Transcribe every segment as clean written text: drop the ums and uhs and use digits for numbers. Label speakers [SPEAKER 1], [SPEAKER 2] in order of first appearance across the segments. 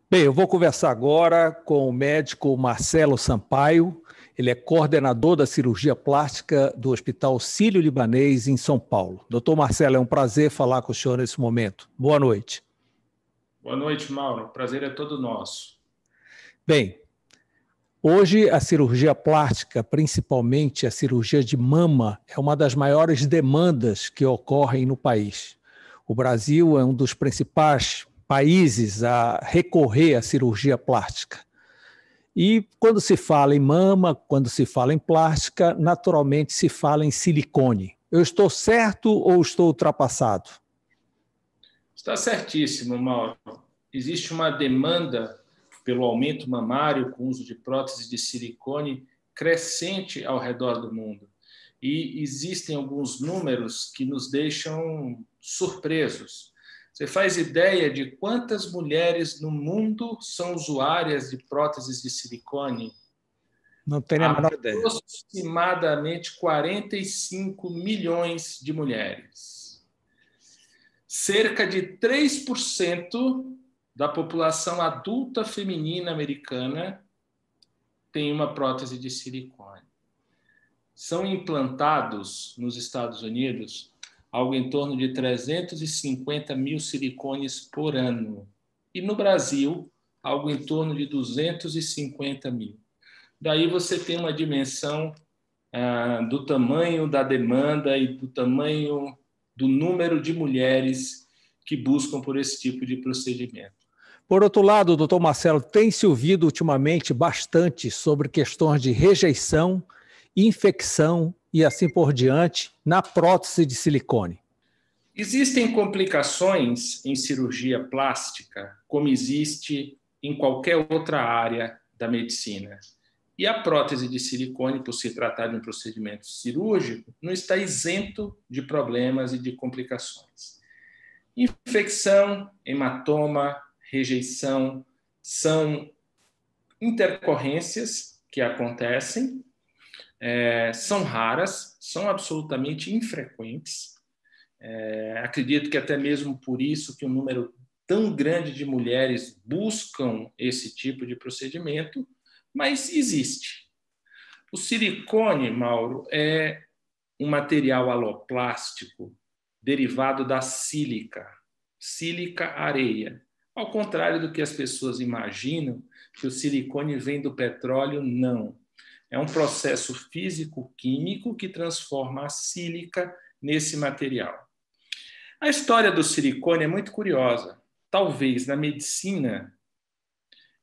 [SPEAKER 1] Bem, eu vou conversar agora com o médico Marcelo Sampaio. Ele é coordenador da cirurgia plástica do Hospital Sírio-Libanês, em São Paulo. Doutor Marcelo, é um prazer falar com o senhor nesse momento. Boa noite.
[SPEAKER 2] Boa noite, Mauro. O prazer é todo nosso.
[SPEAKER 1] Bem, hoje a cirurgia plástica, principalmente a cirurgia de mama, é uma das maiores demandas que ocorrem no país. O Brasil é um dos principais países a recorrer à cirurgia plástica. E quando se fala em mama, quando se fala em plástica, naturalmente se fala em silicone. Eu estou certo ou estou ultrapassado?
[SPEAKER 2] Está certíssimo, Mauro. Existe uma demanda pelo aumento mamário com uso de próteses de silicone crescente ao redor do mundo. E existem alguns números que nos deixam surpresos. Você faz ideia de quantas mulheres no mundo são usuárias de próteses de silicone?
[SPEAKER 1] Não tenho a menor ideia.
[SPEAKER 2] Aproximadamente 45 milhões de mulheres. Cerca de 3% da população adulta feminina americana tem uma prótese de silicone. São implantados nos Estados Unidos algo em torno de 350 mil silicones por ano. E no Brasil, algo em torno de 250 mil. Daí você tem uma dimensão do tamanho da demanda e do tamanho do número de mulheres que buscam por esse tipo de procedimento.
[SPEAKER 1] Por outro lado, doutor Marcelo, tem se ouvido ultimamente bastante sobre questões de rejeição, infecção e assim por diante na prótese de silicone.
[SPEAKER 2] Existem complicações em cirurgia plástica, como existe em qualquer outra área da medicina. E a prótese de silicone, por se tratar de um procedimento cirúrgico, não está isento de problemas e de complicações. Infecção, hematoma, rejeição são intercorrências que acontecem, são raras, são absolutamente infrequentes. Acredito que até mesmo por isso que um número tão grande de mulheres buscam esse tipo de procedimento, mas existe. O silicone, Mauro, é um material aloplástico derivado da sílica, sílica-areia. Ao contrário do que as pessoas imaginam, que o silicone vem do petróleo, não. É um processo físico-químico que transforma a sílica nesse material. A história do silicone é muito curiosa. Talvez na medicina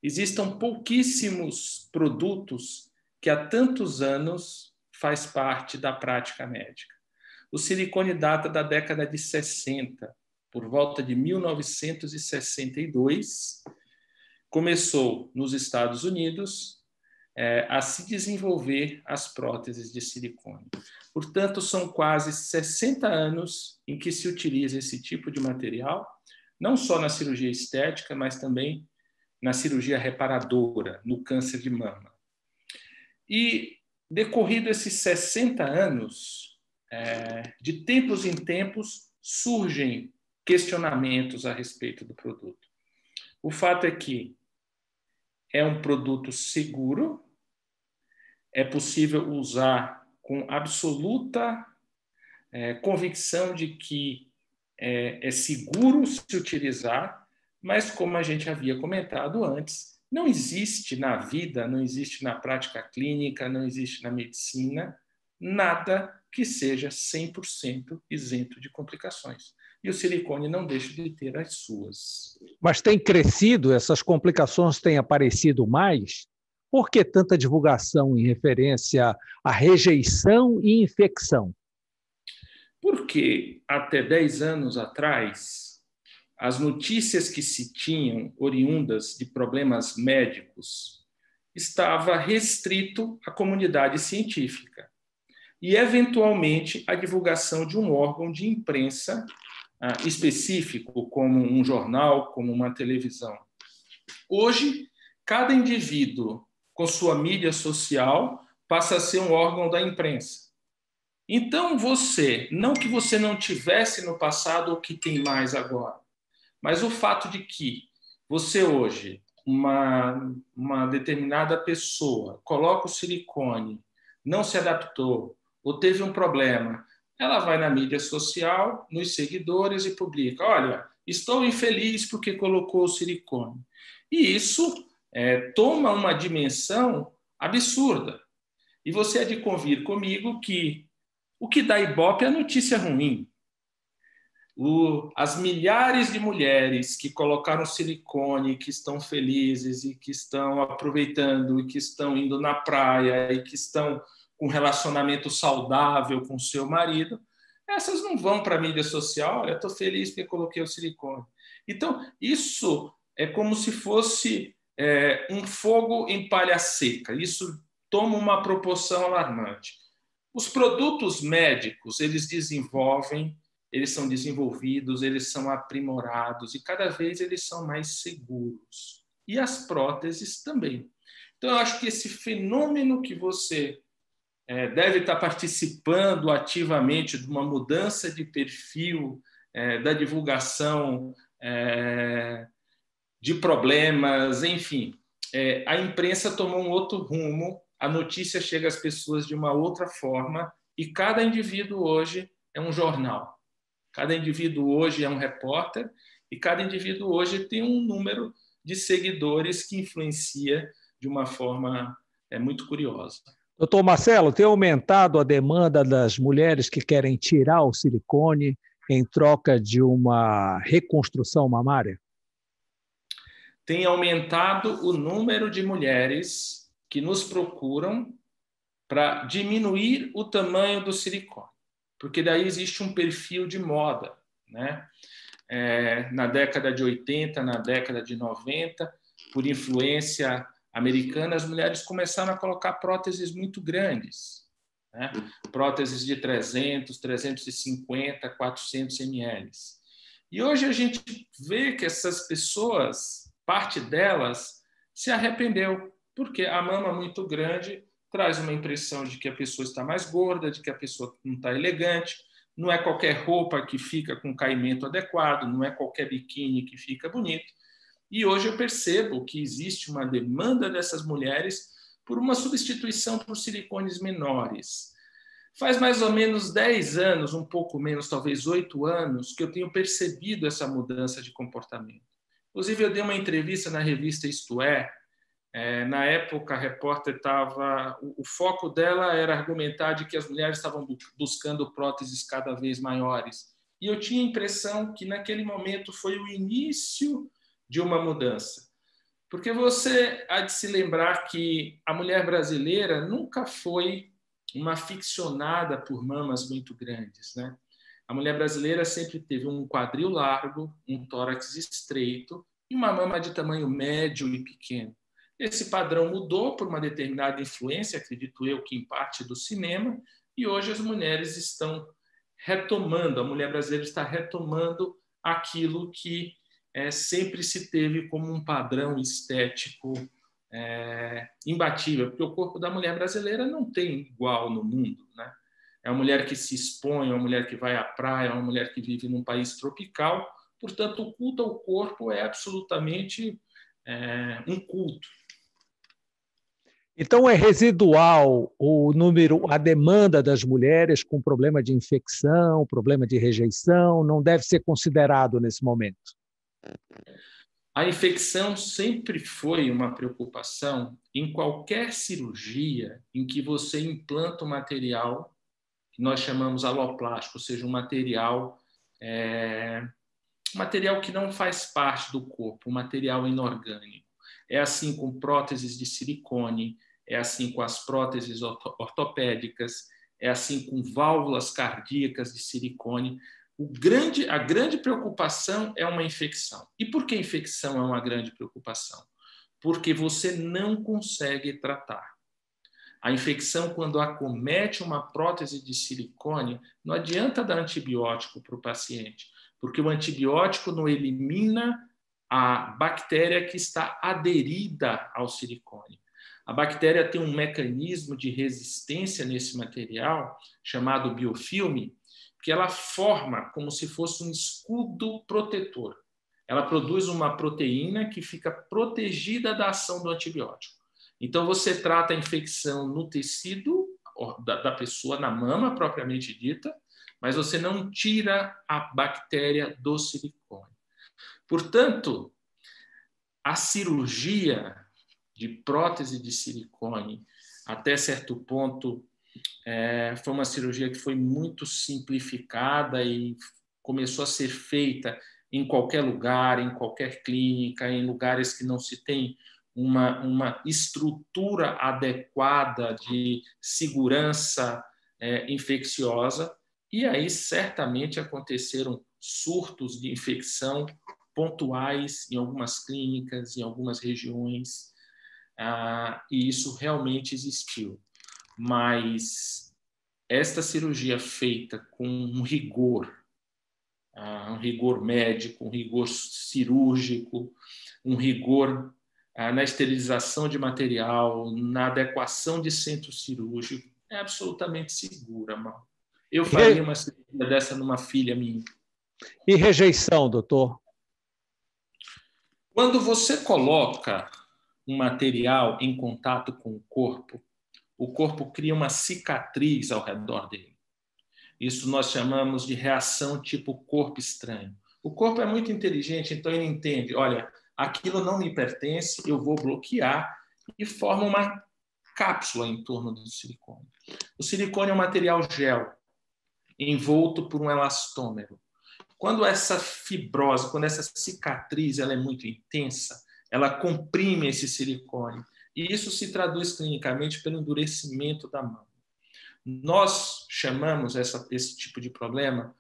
[SPEAKER 2] existam pouquíssimos produtos que há tantos anos faz parte da prática médica. O silicone data da década de 60, por volta de 1962, começou nos Estados Unidos a se desenvolver as próteses de silicone. Portanto, são quase 60 anos em que se utiliza esse tipo de material, não só na cirurgia estética, mas também na cirurgia reparadora, no câncer de mama. E, decorrido esses 60 anos, de tempos em tempos, surgem questionamentos a respeito do produto. O fato é que é um produto seguro, é possível usar com absoluta convicção de que é seguro se utilizar, mas como a gente havia comentado antes, não existe na vida, não existe na prática clínica, não existe na medicina, nada que seja 100% isento de complicações. E o silicone não deixa de ter as suas.
[SPEAKER 1] Mas tem crescido, essas complicações têm aparecido mais? Por que tanta divulgação em referência à rejeição e infecção?
[SPEAKER 2] Porque até 10 anos atrás, as notícias que se tinham oriundas de problemas médicos estava restrito à comunidade científica e, eventualmente, à divulgação de um órgão de imprensa específico, como um jornal, como uma televisão. Hoje, cada indivíduo com sua mídia social passa a ser um órgão da imprensa. Então, não que você não tivesse no passado ou que tem mais agora, mas o fato de que você hoje uma determinada pessoa coloca o silicone, não se adaptou ou teve um problema, ela vai na mídia social, nos seguidores e publica: olha, estou infeliz porque colocou o silicone. E isso toma uma dimensão absurda. E você há de convir comigo que o que dá ibope é a notícia ruim. As milhares de mulheres que colocaram silicone, que estão felizes e que estão aproveitando e que estão indo na praia e que estão com um relacionamento saudável com seu marido, essas não vão para a mídia social: olha, estou feliz porque coloquei o silicone. Então, isso é como se fosse um fogo em palha seca. Isso toma uma proporção alarmante. Os produtos médicos, eles desenvolvem, eles são desenvolvidos, eles são aprimorados e cada vez eles são mais seguros. E as próteses também. Então, eu acho que esse fenômeno que você deve estar participando ativamente de uma mudança de perfil, da divulgação de problemas, enfim. A imprensa tomou um outro rumo, a notícia chega às pessoas de uma outra forma e cada indivíduo hoje é um jornal. Cada indivíduo hoje é um repórter e cada indivíduo hoje tem um número de seguidores que influencia de uma forma muito curiosa.
[SPEAKER 1] Doutor Marcelo, tem aumentado a demanda das mulheres que querem tirar o silicone em troca de uma reconstrução mamária?
[SPEAKER 2] Tem aumentado o número de mulheres que nos procuram para diminuir o tamanho do silicone, porque daí existe um perfil de moda, né? Na década de 80, na década de 90, por influência americana, as mulheres começaram a colocar próteses muito grandes, né? Próteses de 300, 350, 400 ml. E hoje a gente vê que essas pessoas, parte delas, se arrependeu, porque a mama muito grande traz uma impressão de que a pessoa está mais gorda, de que a pessoa não está elegante. Não é qualquer roupa que fica com caimento adequado, não é qualquer biquíni que fica bonito. E hoje eu percebo que existe uma demanda dessas mulheres por uma substituição por silicones menores. Faz mais ou menos 10 anos, um pouco menos, talvez 8 anos, que eu tenho percebido essa mudança de comportamento. Inclusive, eu dei uma entrevista na revista Isto É. Na época, a repórter estava... O foco dela era argumentar de que as mulheres estavam buscando próteses cada vez maiores. E eu tinha a impressão que, naquele momento, foi o início de uma mudança. Porque você há de se lembrar que a mulher brasileira nunca foi uma aficionada por mamas muito grandes, né? A mulher brasileira sempre teve um quadril largo, um tórax estreito e uma mama de tamanho médio e pequeno. Esse padrão mudou por uma determinada influência, acredito eu que em parte do cinema, e hoje as mulheres estão retomando, a mulher brasileira está retomando aquilo que sempre se teve como um padrão estético imbatível, porque o corpo da mulher brasileira não tem igual no mundo, né? É uma mulher que se expõe, é uma mulher que vai à praia, é uma mulher que vive num país tropical, portanto, o culto ao corpo é absolutamente um culto.
[SPEAKER 1] Então, é residual o número, a demanda das mulheres com problema de infecção, problema de rejeição, não deve ser considerado nesse momento?
[SPEAKER 2] A infecção sempre foi uma preocupação em qualquer cirurgia em que você implanta um material que nós chamamos aloplástico, ou seja, um material que não faz parte do corpo, um material inorgânico. É assim com próteses de silicone, é assim com as próteses ortopédicas, é assim com válvulas cardíacas de silicone. A grande preocupação é uma infecção. E por que a infecção é uma grande preocupação? Porque você não consegue tratar. A infecção, quando acomete uma prótese de silicone, não adianta dar antibiótico para o paciente, porque o antibiótico não elimina a bactéria que está aderida ao silicone. A bactéria tem um mecanismo de resistência nesse material, chamado biofilme, que ela forma como se fosse um escudo protetor. ela produz uma proteína que fica protegida da ação do antibiótico. Então, você trata a infecção no tecido da pessoa, na mama propriamente dita, mas você não tira a bactéria do silicone. Portanto, a cirurgia de prótese de silicone, até certo ponto, foi uma cirurgia que foi muito simplificada e começou a ser feita em qualquer lugar, em qualquer clínica, em lugares que não se tem uma estrutura adequada de segurança infecciosa. E aí, certamente, aconteceram surtos de infecção pontuais em algumas clínicas, em algumas regiões, e isso realmente existiu. Mas esta cirurgia feita com um rigor médico, um rigor cirúrgico, um rigor na esterilização de material, na adequação de centro cirúrgico, é absolutamente segura, mal. Eu faria uma cirurgia dessa numa filha minha.
[SPEAKER 1] E rejeição, doutor?
[SPEAKER 2] Quando você coloca um material em contato com o corpo cria uma cicatriz ao redor dele. Isso nós chamamos de reação tipo corpo estranho. O corpo é muito inteligente, então ele entende, olha, aquilo não me pertence, eu vou bloquear, e forma uma cápsula em torno do silicone. O silicone é um material gel, envolto por um elastômero. Quando essa fibrose, quando essa cicatriz ela é muito intensa, ela comprime esse silicone. E isso se traduz clinicamente pelo endurecimento da mão. Nós chamamos esse tipo de problema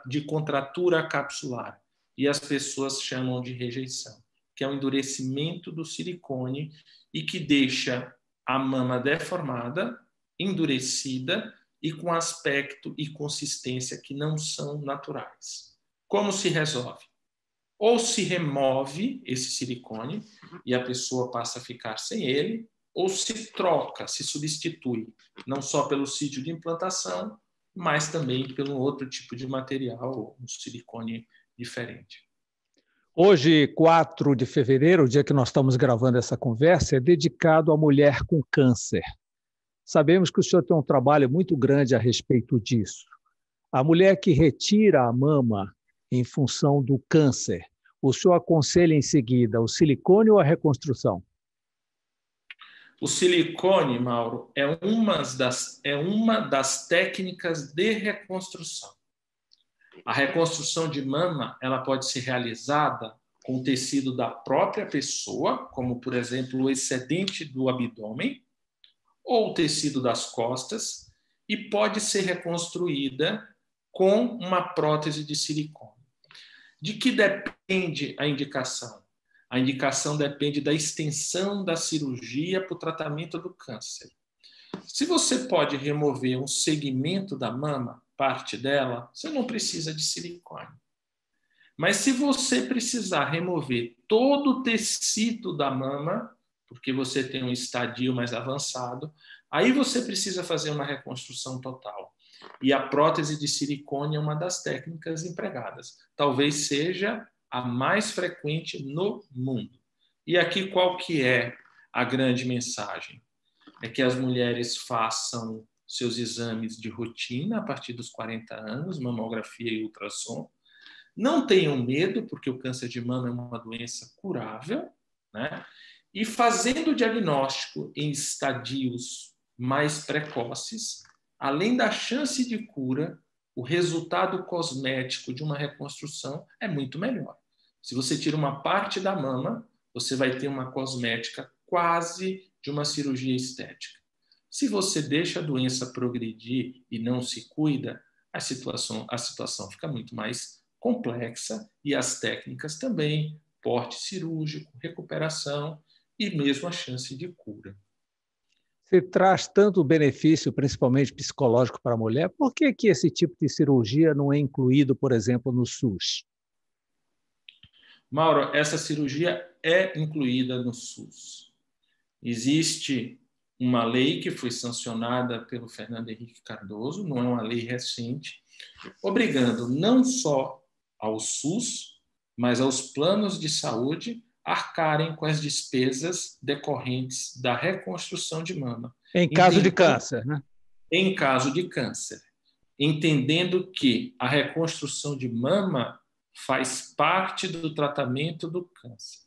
[SPEAKER 2] de contratura capsular. E as pessoas chamam de rejeição, que é o endurecimento do silicone e que deixa a mama deformada, endurecida e com aspecto e consistência que não são naturais. Como se resolve? Ou se remove esse silicone e a pessoa passa a ficar sem ele, ou se troca, se substitui, não só pelo sítio de implantação, mas também pelo outro tipo de material, um silicone diferente.
[SPEAKER 1] Hoje, 4 de fevereiro, o dia que nós estamos gravando essa conversa, é dedicado à mulher com câncer. Sabemos que o senhor tem um trabalho muito grande a respeito disso. A mulher que retira a mama em função do câncer, o senhor aconselha em seguida o silicone ou a reconstrução?
[SPEAKER 2] O silicone, Mauro, é uma das técnicas de reconstrução. A reconstrução de mama ela pode ser realizada com o tecido da própria pessoa, como, por exemplo, o excedente do abdômen, ou o tecido das costas, e pode ser reconstruída com uma prótese de silicone. De que depende a indicação? A indicação depende da extensão da cirurgia para o tratamento do câncer. Se você pode remover um segmento da mama, parte dela, você não precisa de silicone. Mas se você precisar remover todo o tecido da mama, porque você tem um estadio mais avançado, aí você precisa fazer uma reconstrução total. E a prótese de silicone é uma das técnicas empregadas. Talvez seja a mais frequente no mundo. E aqui qual que é a grande mensagem? É que as mulheres façam seus exames de rotina a partir dos 40 anos, mamografia e ultrassom. Não tenham medo, porque o câncer de mama é uma doença curável, né? E fazendo o diagnóstico em estadios mais precoces, além da chance de cura, o resultado cosmético de uma reconstrução é muito melhor. Se você tira uma parte da mama, você vai ter uma cosmética quase de uma cirurgia estética. Se você deixa a doença progredir e não se cuida, a situação fica muito mais complexa e as técnicas também, porte cirúrgico, recuperação e mesmo a chance de cura.
[SPEAKER 1] Você traz tanto benefício, principalmente psicológico, para a mulher, por que esse tipo de cirurgia não é incluído, por exemplo, no SUS?
[SPEAKER 2] Mauro, essa cirurgia é incluída no SUS. Existe uma lei que foi sancionada pelo Fernando Henrique Cardoso, não é uma lei recente, obrigando não só ao SUS, mas aos planos de saúde arcarem com as despesas decorrentes da reconstrução de mama.
[SPEAKER 1] Em caso de câncer, né?
[SPEAKER 2] Em caso de câncer. Entendendo que a reconstrução de mama faz parte do tratamento do câncer.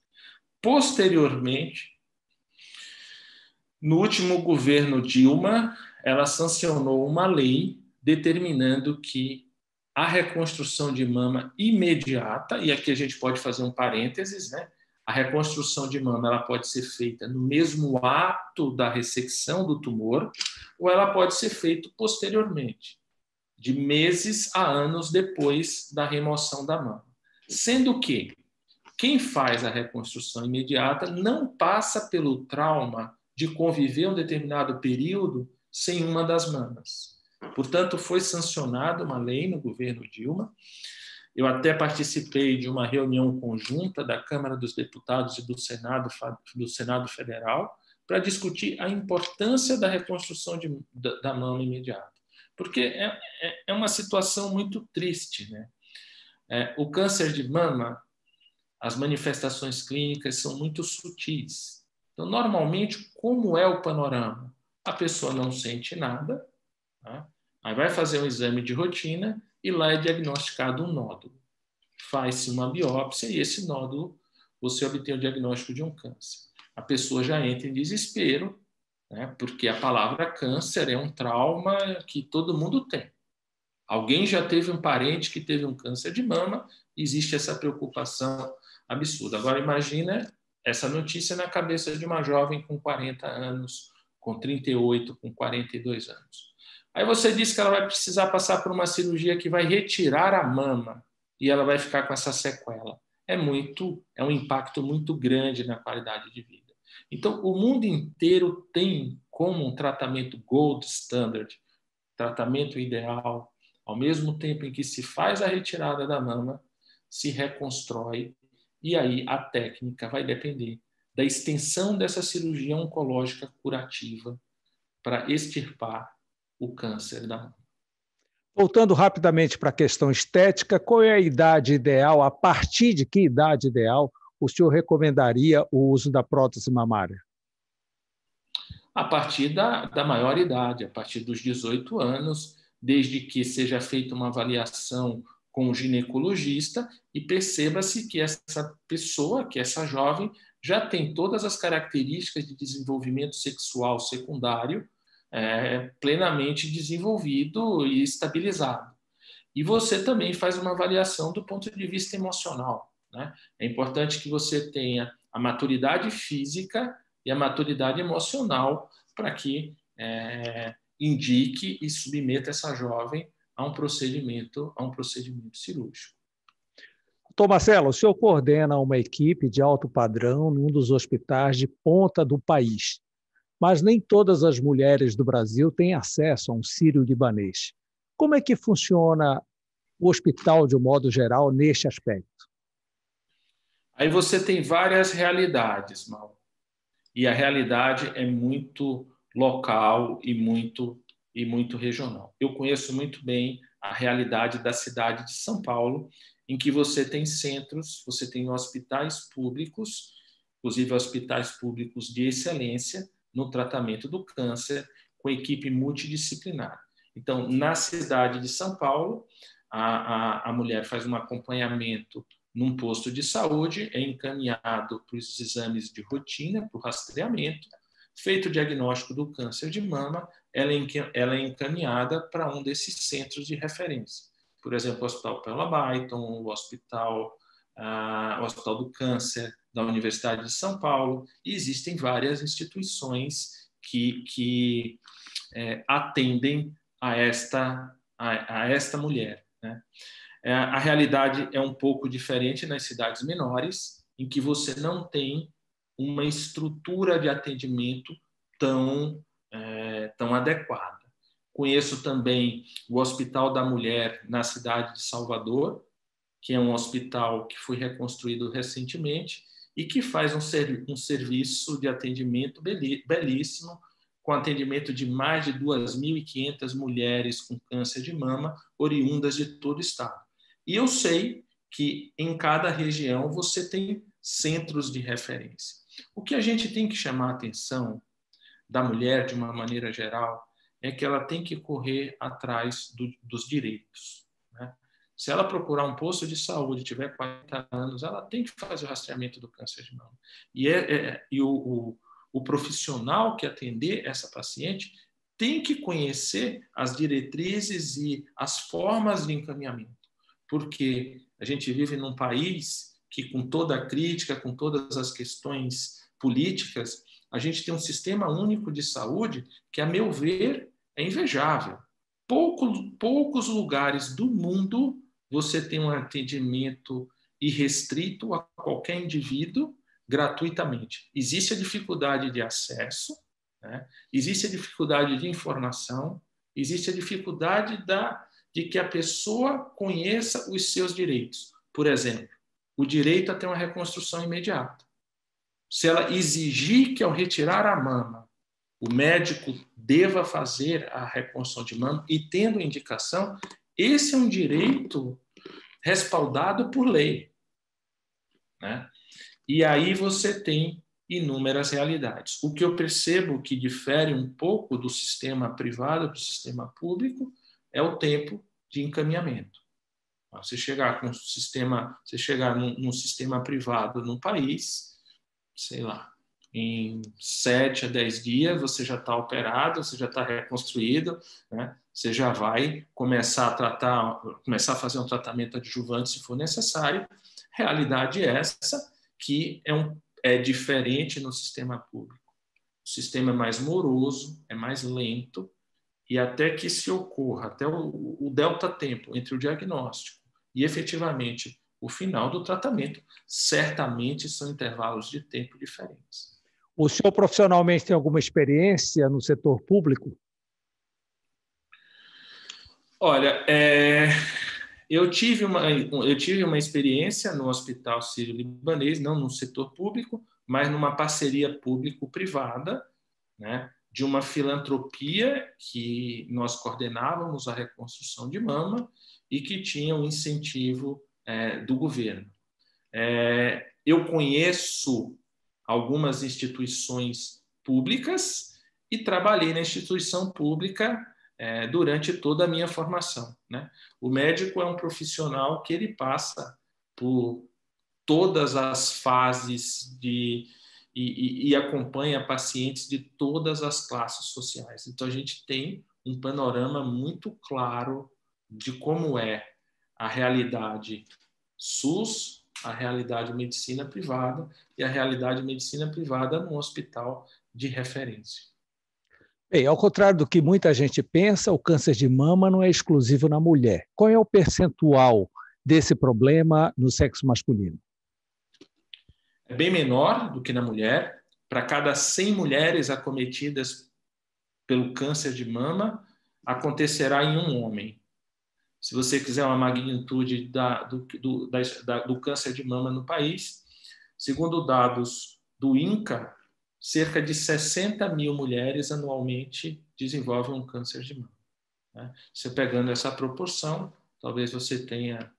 [SPEAKER 2] Posteriormente, no último governo Dilma, ela sancionou uma lei determinando que a reconstrução de mama imediata, e aqui a gente pode fazer um parênteses, né? A reconstrução de mama ela pode ser feita no mesmo ato da ressecção do tumor, ou ela pode ser feita posteriormente, de meses a anos depois da remoção da mama. Sendo que quem faz a reconstrução imediata não passa pelo trauma de conviver um determinado período sem uma das mamas. Portanto, foi sancionada uma lei no governo Dilma. Eu até participei de uma reunião conjunta da Câmara dos Deputados e do Senado Federal para discutir a importância da reconstrução da mama imediata. Porque é uma situação muito triste, né? O câncer de mama, as manifestações clínicas são muito sutis. Então, normalmente, como é o panorama? A pessoa não sente nada, tá? Aí vai fazer um exame de rotina e lá é diagnosticado um nódulo. Faz-se uma biópsia e esse nódulo, você obtém o diagnóstico de um câncer. A pessoa já entra em desespero, né? Porque a palavra câncer é um trauma que todo mundo tem. Alguém já teve um parente que teve um câncer de mama, existe essa preocupação absurda. Agora, imagina essa notícia na cabeça de uma jovem com 40 anos, com 38, com 42 anos. Aí você diz que ela vai precisar passar por uma cirurgia que vai retirar a mama e ela vai ficar com essa sequela. É um impacto muito grande na qualidade de vida. Então, o mundo inteiro tem como um tratamento gold standard, tratamento ideal, ao mesmo tempo em que se faz a retirada da mama, se reconstrói, e aí a técnica vai depender da extensão dessa cirurgia oncológica curativa para extirpar o câncer da mama.
[SPEAKER 1] Voltando rapidamente para a questão estética, qual é a idade ideal, a partir de que idade ideal o senhor recomendaria o uso da prótese mamária?
[SPEAKER 2] A partir da maior idade, a partir dos 18 anos, desde que seja feita uma avaliação com o ginecologista e perceba-se que essa pessoa, que essa jovem, já tem todas as características de desenvolvimento sexual secundário plenamente desenvolvido e estabilizado. E você também faz uma avaliação do ponto de vista emocional, né? É importante que você tenha a maturidade física e a maturidade emocional para que indique e submeta essa jovem a um procedimento cirúrgico.
[SPEAKER 1] Doutor Marcelo, o senhor coordena uma equipe de alto padrão num dos hospitais de ponta do país, mas nem todas as mulheres do Brasil têm acesso a um sírio-libanês. Como é que funciona o hospital, de um modo geral, neste aspecto?
[SPEAKER 2] Aí você tem várias realidades, Mauro. E a realidade é muito local e muito regional. Eu conheço muito bem a realidade da cidade de São Paulo, em que você tem centros, você tem hospitais públicos, inclusive hospitais públicos de excelência no tratamento do câncer, com equipe multidisciplinar. Então, na cidade de São Paulo, a mulher faz um acompanhamento num posto de saúde, é encaminhado para os exames de rotina, para o rastreamento, feito o diagnóstico do câncer de mama, ela é encaminhada para um desses centros de referência. Por exemplo, o Hospital Paula Byton, o Hospital do Câncer da Universidade de São Paulo, e existem várias instituições que atendem a esta mulher, né? A realidade é um pouco diferente nas cidades menores, em que você não tem uma estrutura de atendimento tão adequada. Conheço também o Hospital da Mulher na cidade de Salvador, que é um hospital que foi reconstruído recentemente e que faz um serviço de atendimento belíssimo, com atendimento de mais de 2.500 mulheres com câncer de mama, oriundas de todo o estado. E eu sei que em cada região você tem centros de referência. O que a gente tem que chamar a atenção da mulher, de uma maneira geral, é que ela tem que correr atrás dos direitos, né? Se ela procurar um posto de saúde, tiver 40 anos, ela tem que fazer o rastreamento do câncer de mama. E o profissional que atender essa paciente tem que conhecer as diretrizes e as formas de encaminhamento, porque a gente vive num país que, com toda a crítica, com todas as questões políticas, a gente tem um sistema único de saúde que, a meu ver, é invejável. Poucos lugares do mundo você tem um atendimento irrestrito a qualquer indivíduo gratuitamente. Existe a dificuldade de acesso, né? Existe a dificuldade de informação, existe a dificuldade de que a pessoa conheça os seus direitos. Por exemplo, o direito a ter uma reconstrução imediata. Se ela exigir que, ao retirar a mama, o médico deva fazer a reconstrução de mama e tendo indicação, esse é um direito respaldado por lei, né? E aí você tem inúmeras realidades. O que eu percebo que difere um pouco do sistema privado para o sistema público é o tempo de encaminhamento. Você chegar num sistema privado no país, sei lá, em 7 a 10 dias você já está operado, você já está reconstruído, né? Você já vai começar a fazer um tratamento adjuvante se for necessário. Realidade essa que é diferente no sistema público. O sistema é mais moroso, é mais lento, e até que se ocorra, até o delta tempo entre o diagnóstico e efetivamente o final do tratamento, certamente são intervalos de tempo diferentes.
[SPEAKER 1] O senhor profissionalmente tem alguma experiência no setor público?
[SPEAKER 2] Olha, eu tive uma experiência no Hospital Sírio-Libanês, não no setor público, mas numa parceria público-privada, né, de uma filantropia que nós coordenávamos a reconstrução de mama e que tinha um incentivo do governo. Eu conheço algumas instituições públicas e trabalhei na instituição pública durante toda a minha formação, né? O médico é um profissional que ele passa por todas as fases e acompanha pacientes de todas as classes sociais. Então, a gente tem um panorama muito claro de como é a realidade SUS, a realidade medicina privada e a realidade medicina privada num hospital de referência.
[SPEAKER 1] Bem, ao contrário do que muita gente pensa, o câncer de mama não é exclusivo na mulher. Qual é o percentual desse problema no sexo masculino?
[SPEAKER 2] É bem menor do que na mulher. Para cada 100 mulheres acometidas pelo câncer de acontecerá em um homem. Se você quiser uma magnitude do câncer de mama no país, segundo dados do INCA, cerca de 60 mil mulheres anualmente desenvolvem um câncer de mama, né? Você pegando essa proporção, talvez você tenha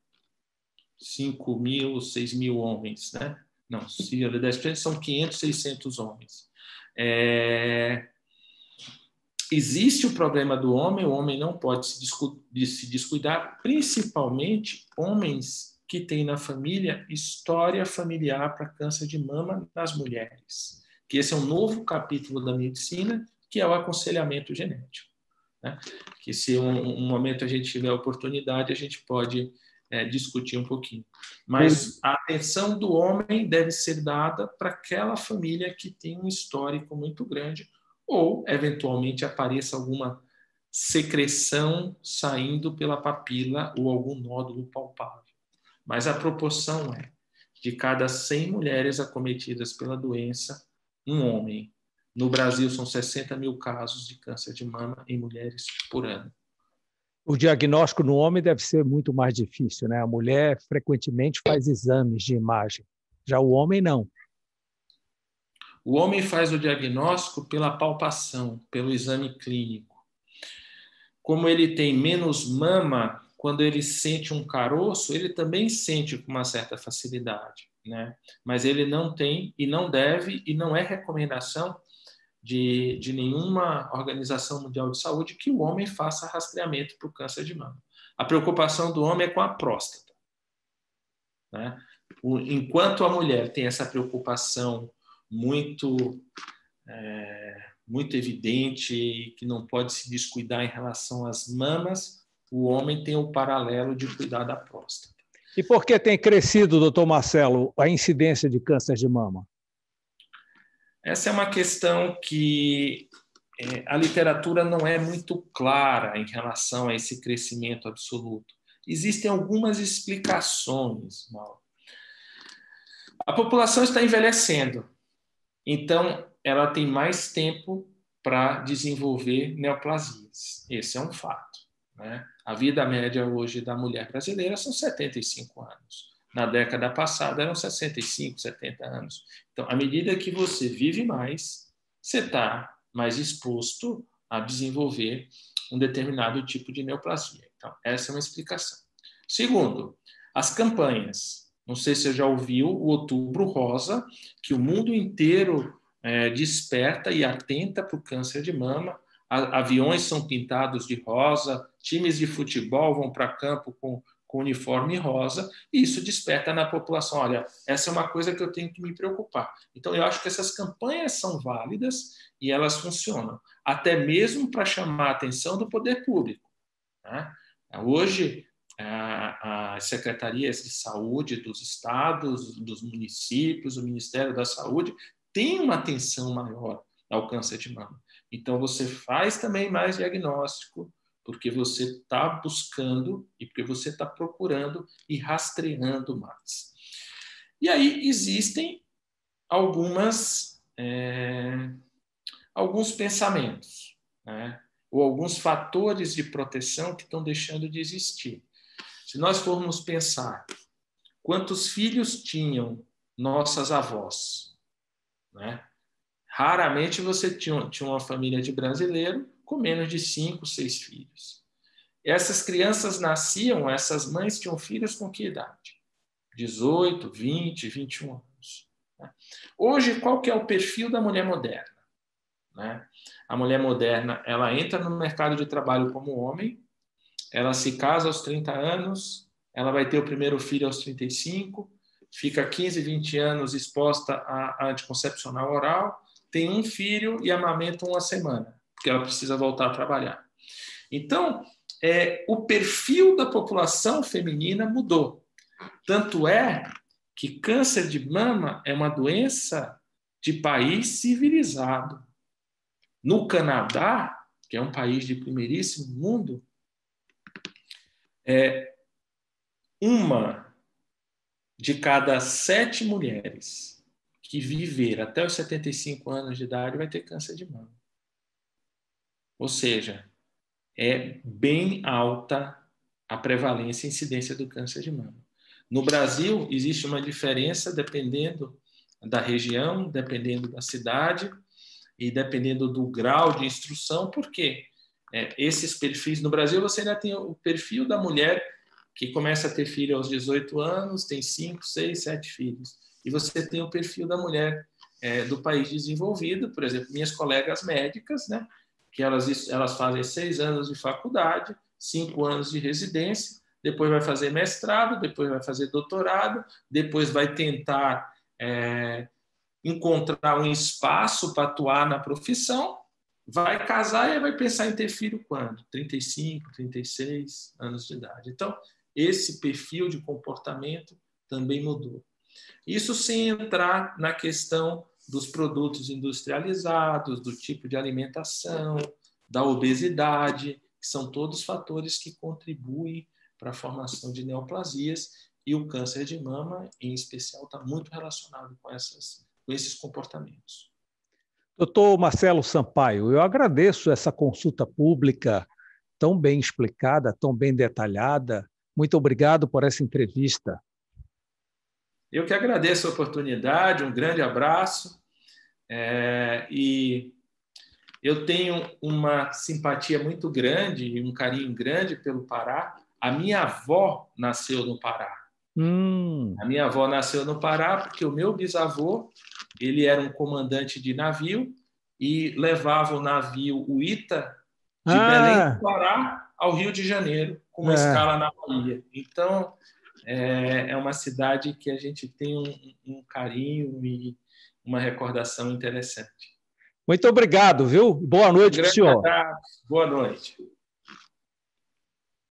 [SPEAKER 2] 5 mil, 6 mil homens, né? Não, se ele 10% são 500, 600 homens. Existe o problema do homem, o homem não pode se descuidar, principalmente homens que têm na família história familiar para câncer de mama nas mulheres, que esse é um novo capítulo da medicina, que é o aconselhamento genético, né? Que se um momento a gente tiver a oportunidade, a gente pode discutir um pouquinho. Mas a atenção do homem deve ser dada para aquela família que tem um histórico muito grande, ou, eventualmente, apareça alguma secreção saindo pela papila ou algum nódulo palpável. Mas a proporção é de cada 100 mulheres acometidas pela doença, um homem. No Brasil, são 60 mil casos de câncer de mama em mulheres por ano.
[SPEAKER 1] O diagnóstico no homem deve ser muito mais difícil, né? A mulher frequentemente faz exames de imagem, já o homem não.
[SPEAKER 2] O homem faz o diagnóstico pela palpação, pelo exame clínico. Como ele tem menos mama, quando ele sente um caroço, ele também sente com uma certa facilidade, né? Mas ele não tem e não deve e não é recomendação de nenhuma Organização Mundial de Saúde que o homem faça rastreamento para o câncer de mama. A preocupação do homem é com a próstata, né? Enquanto a mulher tem essa preocupação muito muito evidente e que não pode se descuidar em relação às mamas, o homem tem o paralelo de cuidar da próstata.
[SPEAKER 1] E por que tem crescido, doutor Marcelo, a incidência de câncer de mama?
[SPEAKER 2] Essa é uma questão que a literatura não é muito clara em relação a esse crescimento absoluto. Existem algumas explicações, Mauro. A população está envelhecendo, então ela tem mais tempo para desenvolver neoplasias. Esse é um fato, né? A vida média hoje da mulher brasileira são 75 anos. Na década passada eram 65, 70 anos. Então, à medida que você vive mais, você está mais exposto a desenvolver um determinado tipo de neoplasia. Então, essa é uma explicação. Segundo, as campanhas. Não sei se você já ouviu o Outubro Rosa, que o mundo inteiro desperta e atenta para o câncer de mama. Aviões são pintados de rosa, times de futebol vão para campo com uniforme rosa, e isso desperta na população, olha, essa é uma coisa que eu tenho que me preocupar. Então, eu acho que essas campanhas são válidas e elas funcionam, até mesmo para chamar a atenção do poder público, né? Hoje, as secretarias de saúde dos estados, dos municípios, o Ministério da Saúde, tem uma atenção maior ao câncer de mama. Então, você faz também mais diagnóstico, porque você está buscando e porque você está procurando e rastreando mais. E aí existem alguns pensamentos, né? Ou alguns fatores de proteção que estão deixando de existir. Se nós formos pensar quantos filhos tinham nossas avós, né? Raramente você tinha uma família de brasileiro com menos de 5, 6 filhos. Essas crianças nasciam, essas mães tinham filhos com que idade? 18, 20, 21 anos. Hoje, qual que é o perfil da mulher moderna? A mulher moderna, ela entra no mercado de trabalho como homem, ela se casa aos 30 anos, ela vai ter o primeiro filho aos 35, fica 15, 20 anos exposta a anticoncepcional oral, tem um filho e amamenta uma semana, porque ela precisa voltar a trabalhar. Então, o perfil da população feminina mudou. Tanto é que câncer de mama é uma doença de país civilizado. No Canadá, que é um país de primeiríssimo mundo, uma de cada 7 mulheres que viver até os 75 anos de idade vai ter câncer de mama. Ou seja, é bem alta a prevalência e incidência do câncer de mama. No Brasil, existe uma diferença dependendo da região, dependendo da cidade e dependendo do grau de instrução, porque esses perfis... No Brasil, você ainda tem o perfil da mulher que começa a ter filho aos 18 anos, tem 5, 6, 7 filhos. E você tem o perfil da mulher do país desenvolvido, por exemplo, minhas colegas médicas, né, que elas fazem 6 anos de faculdade, 5 anos de residência, depois vai fazer mestrado, depois vai fazer doutorado, depois vai tentar encontrar um espaço para atuar na profissão, vai casar e vai pensar em ter filho quando? 35, 36 anos de idade. Então, esse perfil de comportamento também mudou. Isso sem entrar na questão dos produtos industrializados, do tipo de alimentação, da obesidade, que são todos fatores que contribuem para a formação de neoplasias, e o câncer de mama, em especial, está muito relacionado com esses comportamentos.
[SPEAKER 1] Doutor Marcelo Sampaio, eu agradeço essa consulta pública tão bem explicada, tão bem detalhada. Muito obrigado por essa entrevista.
[SPEAKER 2] Eu que agradeço a oportunidade, um grande abraço. E eu tenho uma simpatia muito grande e um carinho grande pelo Pará, A minha avó nasceu no Pará. A minha avó nasceu no Pará porque o meu bisavô, ele era um comandante de navio e levava o navio Uita de Belém do Pará ao Rio de Janeiro, com uma escala na Bahia. Então, é uma cidade que a gente tem um carinho e uma recordação interessante.
[SPEAKER 1] Muito obrigado, viu? Boa noite para o senhor.
[SPEAKER 2] Boa noite.